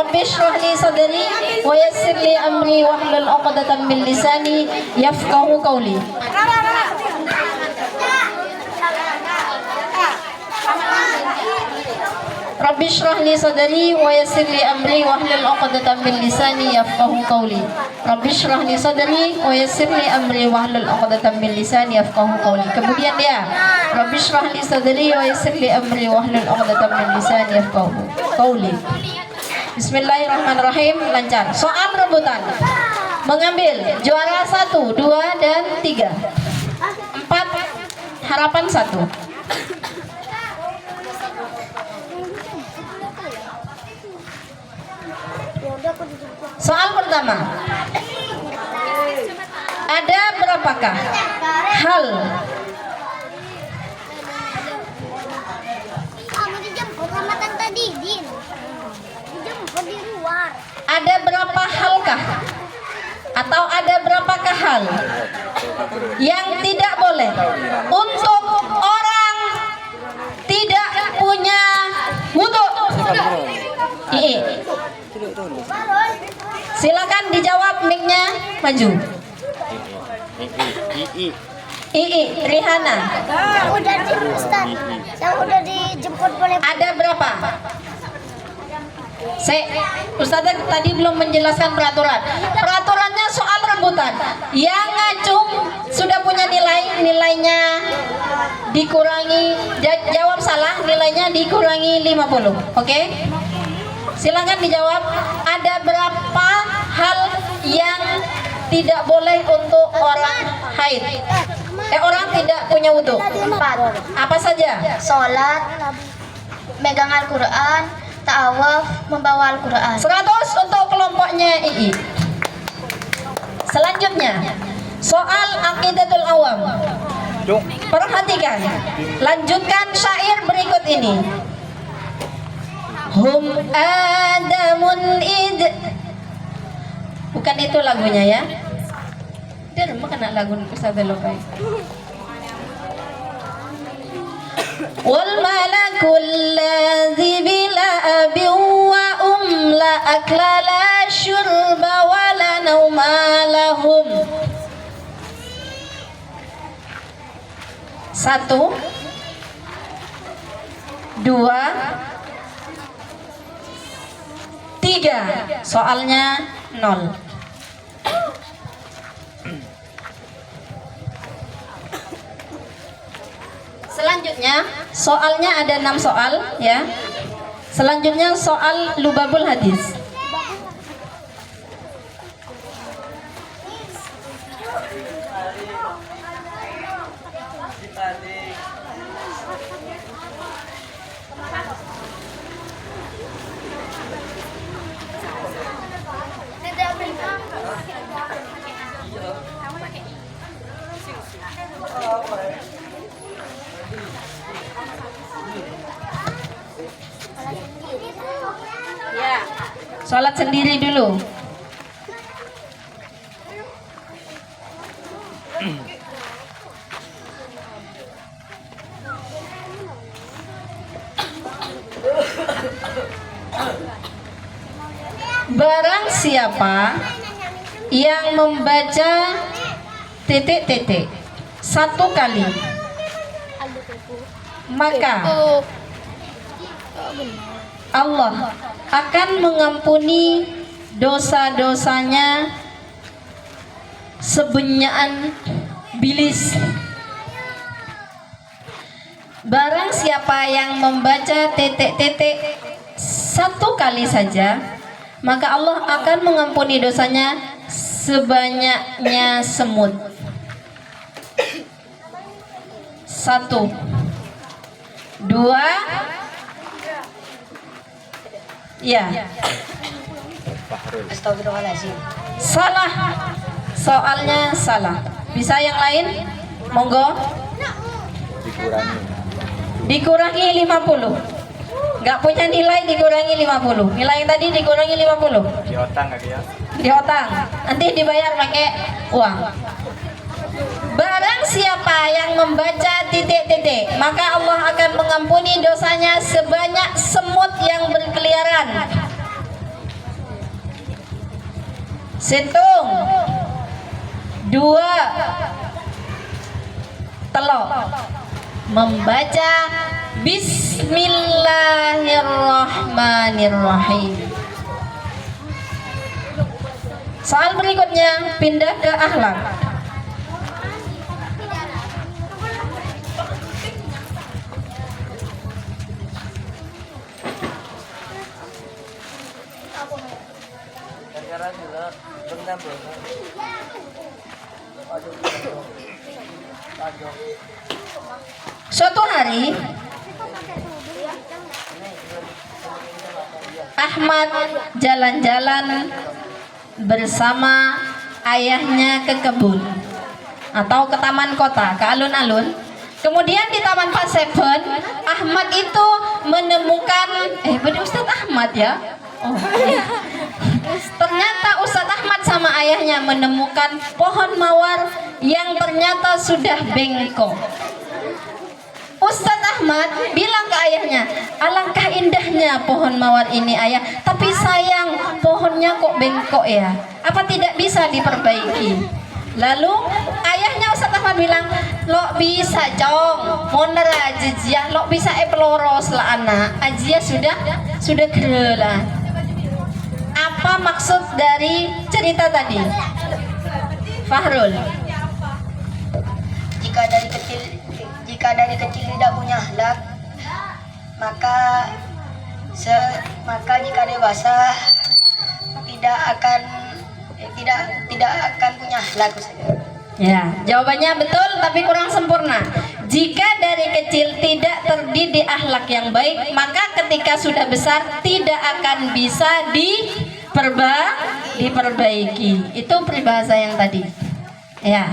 Rabbi shrah li sadri wa yassir li amri wahlul 'uqdatam min lisani yafqahu qawli. Rabbi shrah li sadri wa yassir li amri wahlul 'uqdatam min lisani yafqahu qawli. Rabbi shrah li sadri wa yassir li amri wahlul 'uqdatam min lisani yafqahu qawli. Kemudian dia Rabbi shrah li sadri wa yassir li amri wahlul 'uqdatam min lisani yafqahu qawli. Bismillahirrahmanirrahim. Lancar. Soal rebutan. Mengambil juara 1, 2 dan 3. 4 harapan 1. Soal pertama. Ada berapakah hal ada berapa halkah atau ada berapakah hal yang tidak boleh untuk orang tidak punya wudu? Silakan dijawab, mic-nya maju. Rihana. Yang udah dijemput boleh. Ada berapa? Ustazah tadi belum menjelaskan peraturan. Peraturannya soal rebutan. Yang ngacung sudah punya nilainya dikurangi, jawab salah nilainya dikurangi 50. Oke? Silakan dijawab. Ada berapa hal yang tidak boleh untuk orang haid? Orang tidak punya wudu. 4. Apa saja? Sholat, megang Al-Quran, ta'awuf, membawa Al-Quran. 100 untuk kelompoknya II. Selanjutnya soal aqidatul awam. Perhatikan, lanjutkan syair berikut ini. Hum adamun id. Bukan itu lagunya ya. Dia rumah kena lagu Ustazah Lopai. Wal malakul ladzi bila abi wa la akla la syurba wa la nauma lahum. 1 2 3. Soalnya 0. Selanjutnya soalnya ada 6 soal ya. Selanjutnya soal lubabul hadis. Ya, sholat sendiri dulu. Barang siapa yang membaca titik-titik 1 kali, maka Allah akan mengampuni dosa-dosanya sebenyaan bilis. Barang siapa yang membaca titik-titik 1 kali saja, maka Allah akan mengampuni dosanya sebanyaknya semut. 1 2. Ya. Astagfirullahaladzim. Salah. Soalnya salah. Bisa yang lain? Monggo. Dikurangi 50. Nggak punya nilai dikurangi 50. Nilai yang tadi dikurangi 50. Di otang ya. Di otang. Nanti dibayar pakai uang. Barang siapa yang membaca titik-titik, maka Allah akan mengampuni dosanya sebanyak semut yang berkeliaran. Situng. 2. Telok. Membaca Bismillahirrahmanirrahim. Soal berikutnya pindah ke akhlak. Suatu hari Ahmad jalan-jalan bersama ayahnya ke kebun atau ke taman kota, ke alun-alun. Kemudian di Taman Paseban, Ahmad itu menemukan bener Ustadz Ahmad ya. Oh iya. Ternyata Ustadz Ahmad sama ayahnya menemukan pohon mawar yang ternyata sudah bengkok. Ustadz Ahmad bilang ke ayahnya, alangkah indahnya pohon mawar ini ayah, tapi sayang pohonnya kok bengkok ya, apa tidak bisa diperbaiki? Lalu ayahnya Ustadz Ahmad bilang, lo bisa cong, moner aja, lo bisa peloros lah anak, aja sudah gerela. Apa maksud dari cerita tadi, Fahrul? Jika dari kecil tidak punya akhlak, maka jika dewasa tidak akan punya akhlak. Ya, jawabannya betul tapi kurang sempurna. Jika dari kecil tidak terdidik akhlak yang baik, maka ketika sudah besar tidak akan bisa diperbaiki. Itu peribahasa yang tadi. Ya.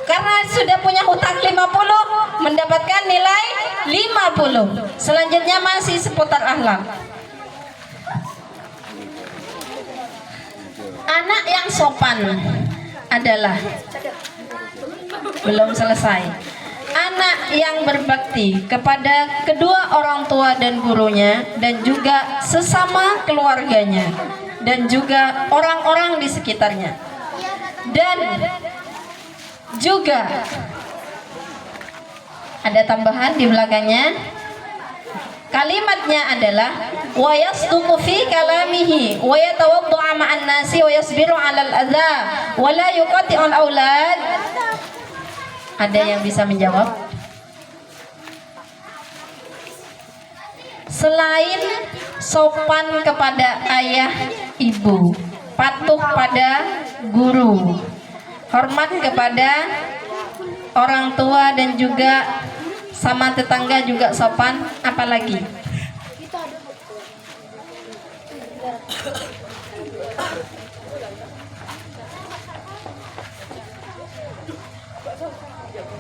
Karena sudah punya hutang 50, mendapatkan nilai 50. Selanjutnya masih seputar akhlak. Anak yang sopan adalah belum selesai. Anak yang berbakti kepada kedua orang tua dan gurunya, dan juga sesama keluarganya, dan juga orang-orang di sekitarnya. Dan juga ada tambahan di belakangnya, kalimatnya adalah wa yasduqu fi kalamihi wa yatawaddu'a ma'an nasi wa yasbiru 'alal adza wa la yuqati'ul aulad. Ada yang bisa menjawab? Selain sopan kepada ayah ibu, patuh pada guru, hormat kepada orang tua dan juga sama tetangga juga sopan, apalagi?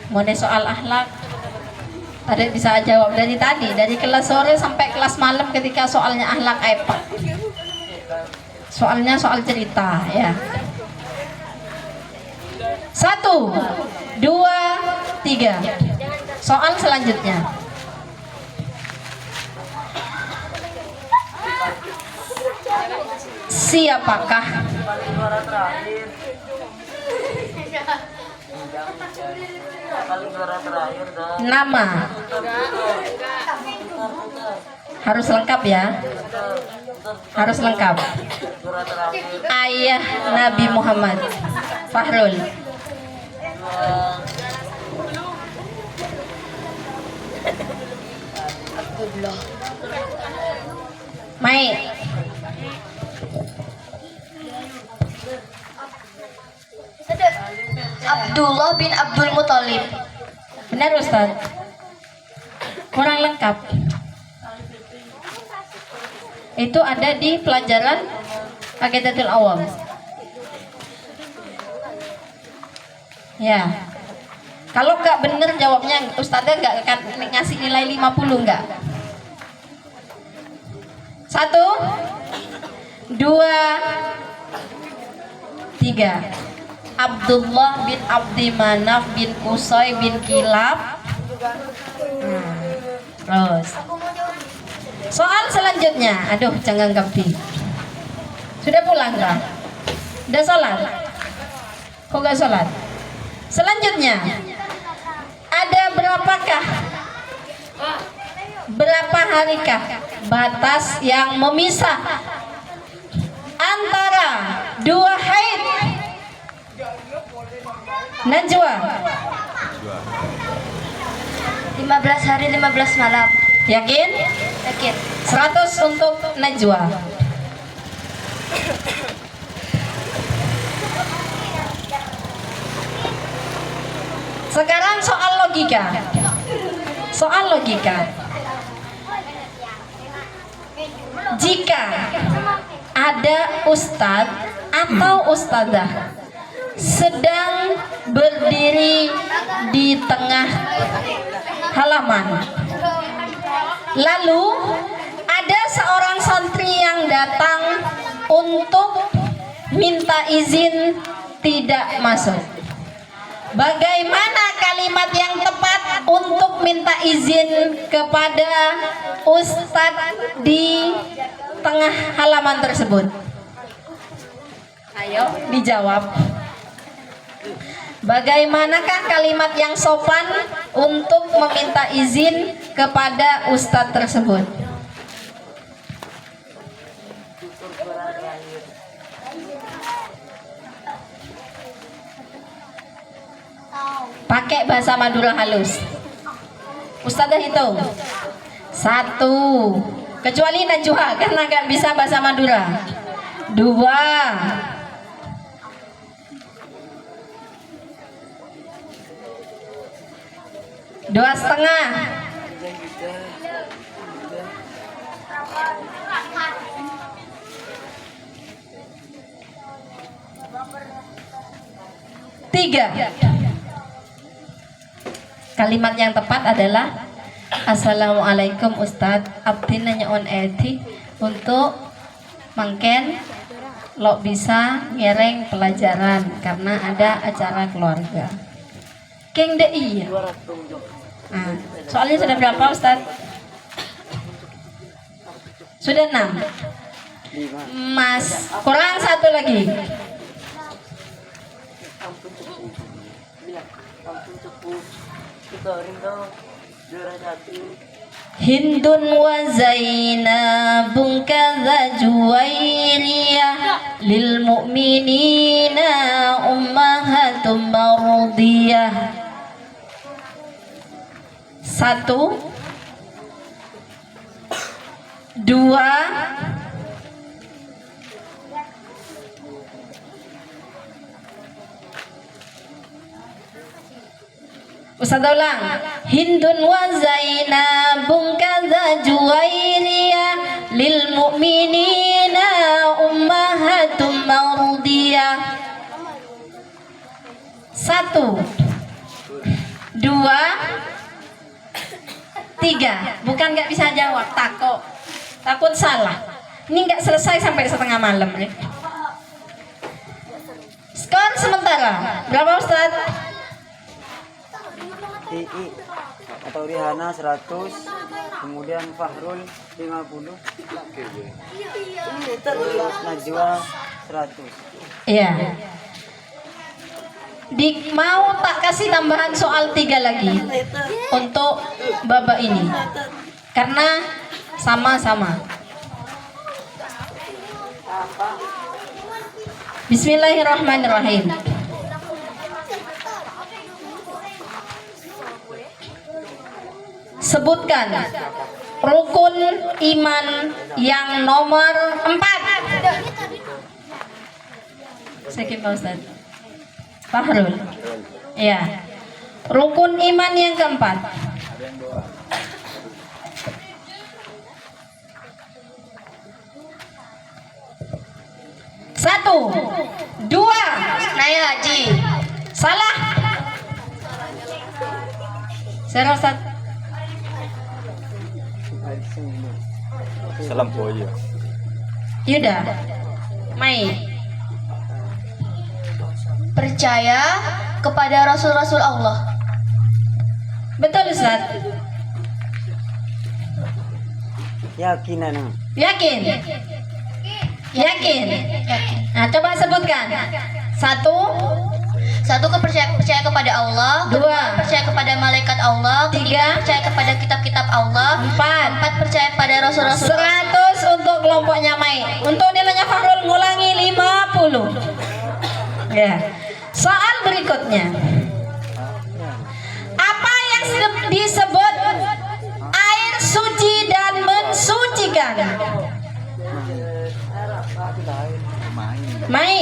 Mulai soal akhlak, ada bisa jawab dari tadi, dari kelas sore sampai kelas malam ketika soalnya akhlak iPad. Soalnya soal cerita ya. 1, 2, 3. Soal selanjutnya. Siapakah nama? Harus lengkap ya. Harus lengkap. Ayah Nabi Muhammad. Fahrul. Mai. Abdullah bin Abdul Muthalib. Benar Ustaz? Kurang lengkap. Itu ada di pelajaran Aqidatul Awam. Ya. Kalau nggak bener jawabnya, Ustaznya nggak akan ngasih nilai 50 nggak? 1, 2, 3. Abdullah bin Abdi Manaf bin Qusay bin Kilab. Terus soal selanjutnya. Aduh, jangan gampi. Sudah pulang kah? Udah sholat? Kok gak sholat? Selanjutnya, ada berapa harikah batas yang memisah antara dua haid? Najwa, 15 hari 15 malam. yakin? Yakin. 100 untuk Najwa. Sekarang soal logika. Jika ada ustadz atau ustadzah sedang berdiri di tengah halaman, lalu ada seorang santri yang datang untuk minta izin tidak masuk, bagaimana kalimat yang tepat untuk minta izin kepada ustadz di tengah halaman tersebut? Ayo dijawab. Bagaimanakah kalimat yang sopan untuk meminta izin kepada ustadz tersebut? Pakai bahasa Madura halus. Ustadzah hitung 1, kecuali Najwa karena nggak bisa bahasa Madura. 2, 2,5, 3. Kalimat yang tepat adalah Assalamualaikum Ustadz, abdi nanyaon eti untuk mangken lo bisa ngereng pelajaran karena ada acara keluarga. Keng dei ya. Nah, soalnya sudah berapa Ustadz? Sudah 6. Mas, kurang 1 lagi. Hindun wa Zainabun kadza Juwairiyah lil mu'minina ummahatum mardiyah. 1, 2, 3. Ustadzah ulang. Hindun wa Zainabun kadza Juwairiyah lil mu'minina ummahatum mardiyah. 1, 2, 3. Bukan nggak bisa jawab, takut salah. Ini nggak selesai sampai setengah malam nih. Skor sementara berapa Ustadz? II atau Rihana 100, kemudian Fahrul 50, Najwa 100. Iya. Mau tak kasih tambahan soal 3 lagi untuk babak ini karena sama-sama. Bismillahirrahmanirrahim. Sebutkan rukun iman yang nomor 4. Sedikit Pak Ustaz. Fahrul. Ya. Rukun iman yang keempat. Satu, 2. Naik haji. Salah. Saya Ustaz. Salam poyo. Yuda. Mai. Percaya kepada Rasul-Rasul Allah. Betul Ustaz. Yakinan. Yakin? Yakin. Nah, coba sebut Sebutkan. Satu, Satu, percaya kepada Allah. Dua. Kedua, percaya kepada malaikat Allah. Tiga. Percaya kepada kitab-kitab Allah. empat. Empat, percaya pada rasul-rasul. 100 untuk kelompoknya Mai. Untuk nilainya Fahrul ngulangi 50. Ya. Soal berikutnya. Apa yang disebut air suci dan mensucikan? Mai.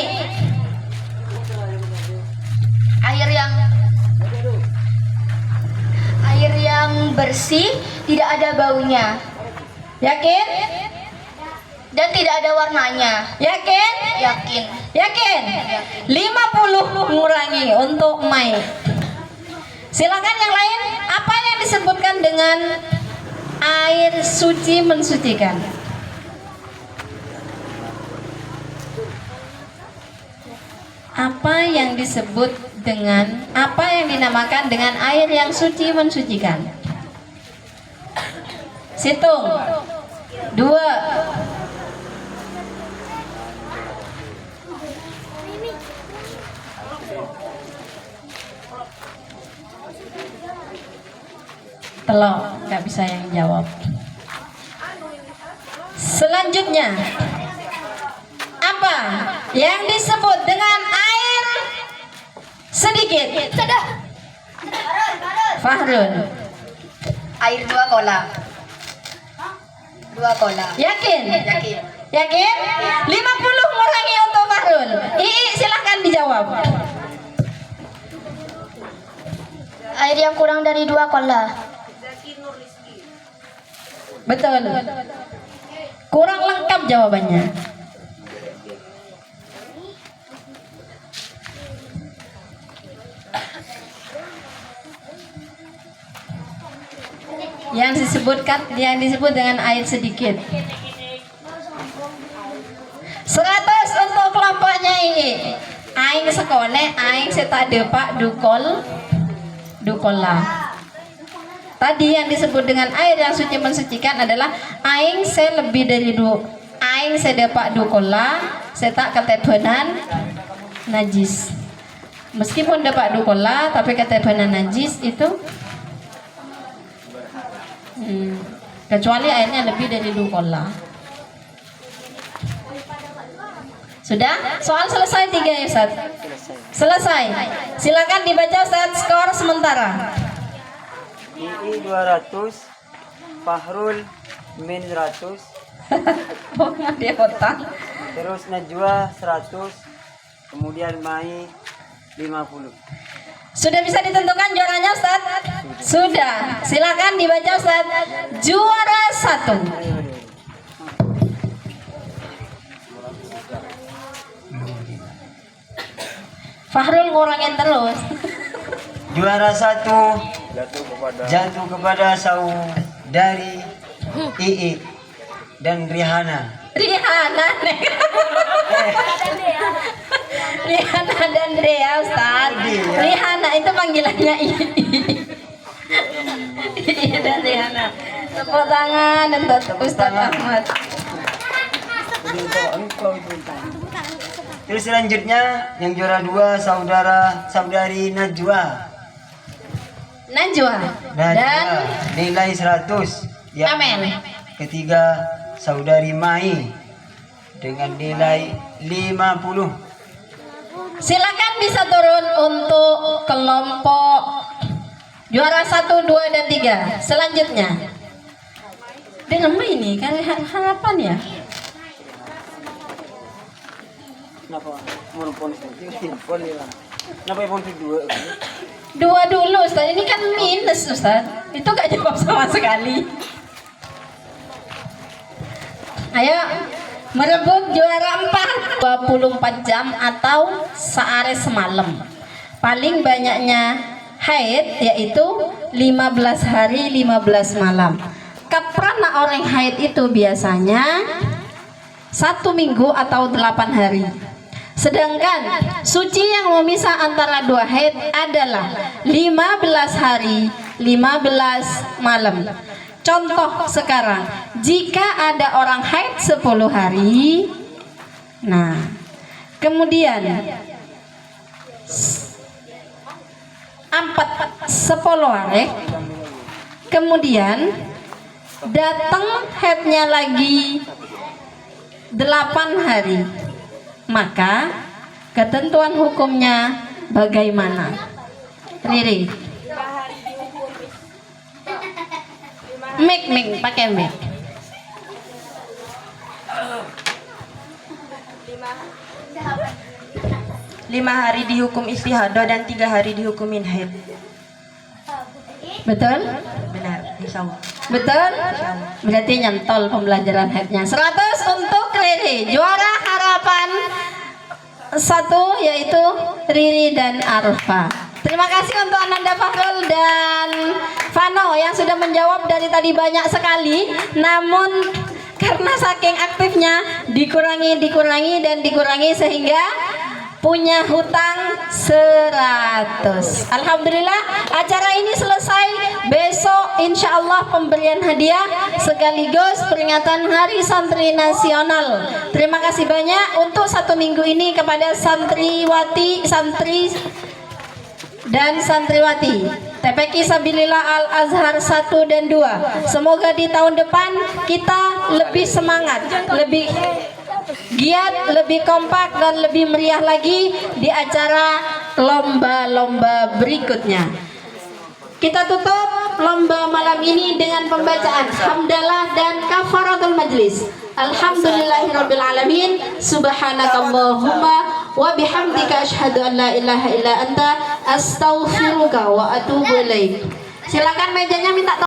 Air yang bersih, tidak ada baunya Yakin? dan tidak ada warnanya. Yakin? Yakin. Yakin? 50 mengurangi untuk Mai. Silakan yang lain. Apa yang disebutkan dengan air suci mensucikan? Apa yang disebut dengan, apa yang dinamakan dengan air yang suci mensucikan? Situng. 2. Telok, nggak bisa yang jawab. Selanjutnya, apa yang disebut dengan air sedikit? Fahrul. Air 2 kola. 2 kola. Yakin? Yakin. Yakin? 50 mengurangi untuk Fahrul. Silahkan dijawab. Air yang kurang dari 2 kola. Betul. Kurang lengkap jawabannya. Yang disebut dengan air sedikit. 100 untuk kelompoknya ini. Aing sekone, aing seta depak dukola. Tadi yang disebut dengan air yang suci mensucikan adalah aing se lebih dari aing se depak dukola, seta ketebanan najis. Meskipun depak dukola tapi ketebanan najis itu kecuali airnya lebih dari dukola. Sudah? Soal selesai 3 ya Ustaz? Selesai. Silakan dibaca Ustaz skor sementara. II 200, Fahrul min 100, Oh, dia otak. terus Najwa 100, kemudian Mai 50. Sudah bisa ditentukan juaranya Ustaz? Sudah. Silakan dibaca Ustaz. Juara 1. Fahrul ngurangin terus. Juara 1 jatuh kepada saudari II dan Rihanna. Rihanna dan Dea Ustaz. Rihanna itu panggilannya Ii dan Rihanna. Tepuk tangan untuk Ustaz Ahmad. Terus selanjutnya yang juara 2 saudari Najwa dan nilai 100. Yang Amin. ketiga saudari Mai dengan nilai 50. Silakan bisa turun untuk kelompok juara 1, 2, dan 3. Selanjutnya dengan ini kan harapan ya. Kenapa? Kenapa yang kedua? 2 dulu Ustaz, ini kan minus Ustaz. Itu gak jawab sama sekali. Ayo merebut juara 4 24 jam atau sehari semalam. Paling banyaknya haid yaitu 15 hari 15 malam. Kaprana orang haid itu biasanya 1 minggu atau 8 hari. Sedangkan suci yang memisah antara 2 haid adalah 15 hari 15 malam. Contoh sekarang, jika ada orang haid 10 hari, nah kemudian 10 hari, kemudian datang headnya lagi 8 hari, maka ketentuan hukumnya bagaimana? Riri, mic pakai mic. 5 hari dihukum istihadah dan 3 hari dihukumin haid. Betul? Benar, insya Allah. Betul? Berarti nyantol pembelajaran headnya 100 untuk Riri. Juara harapan 1 yaitu Riri dan Arfa. Terima kasih untuk Ananda Fahrul dan Vano yang sudah menjawab dari tadi banyak sekali. Namun karena saking aktifnya dikurangi sehingga punya hutang 100. Alhamdulillah acara ini selesai. Besok insya Allah pemberian hadiah sekaligus peringatan Hari Santri Nasional. Terima kasih banyak untuk 1 minggu ini kepada santriwati, santri dan santriwati TPQ Sabilillah Al Azhar 1 dan 2. Semoga di tahun depan kita lebih semangat, lebih giat, lebih kompak dan lebih meriah lagi di acara lomba-lomba berikutnya. Kita tutup lomba malam ini dengan pembacaan hamdalah dan kafaratul majlis. Alhamdulillahirabbil alamin. Subhanakallahumma wa bihamdika asyhadu an la ilaha illa anta astaghfiruka wa atubu ilaik. Silakan mejanya minta